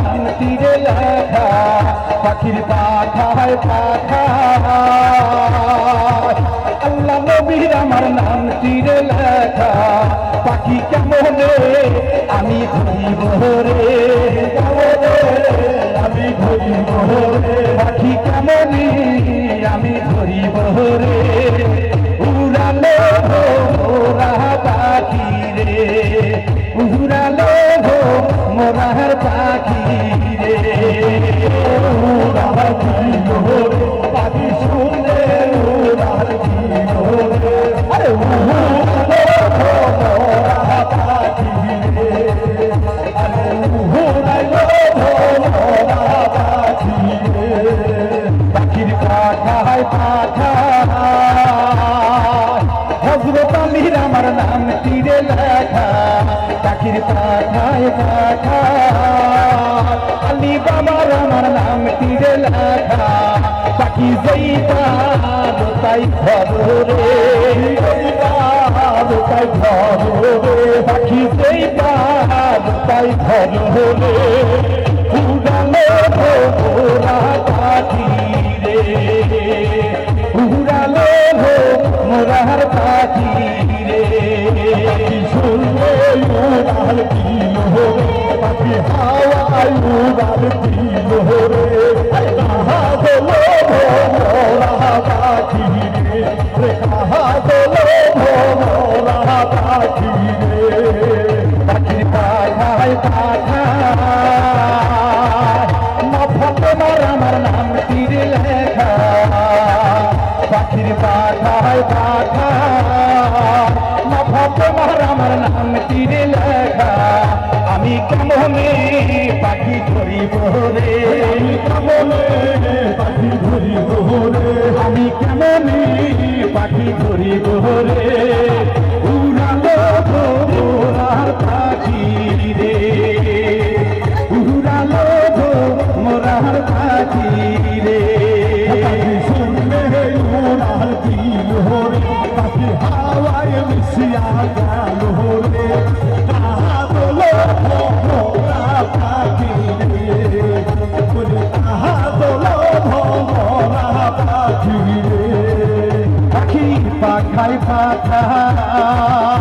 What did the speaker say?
নাম তীরে লেখা পাখির পাখায় পাখায় আল্লাহ নবীর আমার নাম তীরে লেখা পাখি কেমনে আমি ধরিব রে আমি ধরিব রে পাখি কেমনে আমি ধরিব রে উড়ালো মোরা পাখি রে উড়ালো মোরার পাখি রে উড়ার পাখি শুনলে উড়ার আরে মোরা পাখি রে আরে উড়ালো মোরা পাখি রে পাখির পাখায় পাখায় হযরত আলীর আমার নাম তীরে লেখা পাখির পাখায় পাখায় আলী বাবার আমার নাম তীরে লেখা পাখি যেই পার তাই ধরে তাই ধরে পাখি যেই পার তাই ধরে উড়ালো মোরা পাখি রে উড়ালো মোরার পাখি রে শুনলে উড়াল দিল পাখি হাওয়ায় উড়াল দিল রে কাহা বলো মোরা পাখি রে কাহা বলো মোরা পাখি রে পাখির পাখায় পাখায় ফাতেমার আমার নাম তীরে লেখা পাখির পাখায় পাখায় ফাতেমার আমার নাম তীরে লেখা আমি কেমনে পাখি ধরিব রে আমি কেমনে পাখি ধরিব রে আমি কেমনে পাখি ধরিব রে উড়ালো মোরার পাখি রে উড়ালো মোরার পাখি রে শুনলে উড়াল দিল রে পাখি হাওয়ায় মিশিয়া গেল রে কাহা বলো মোরা পাখি রে কাহা বলো মোরা পাখি রে পাখি পাখায় পাখায়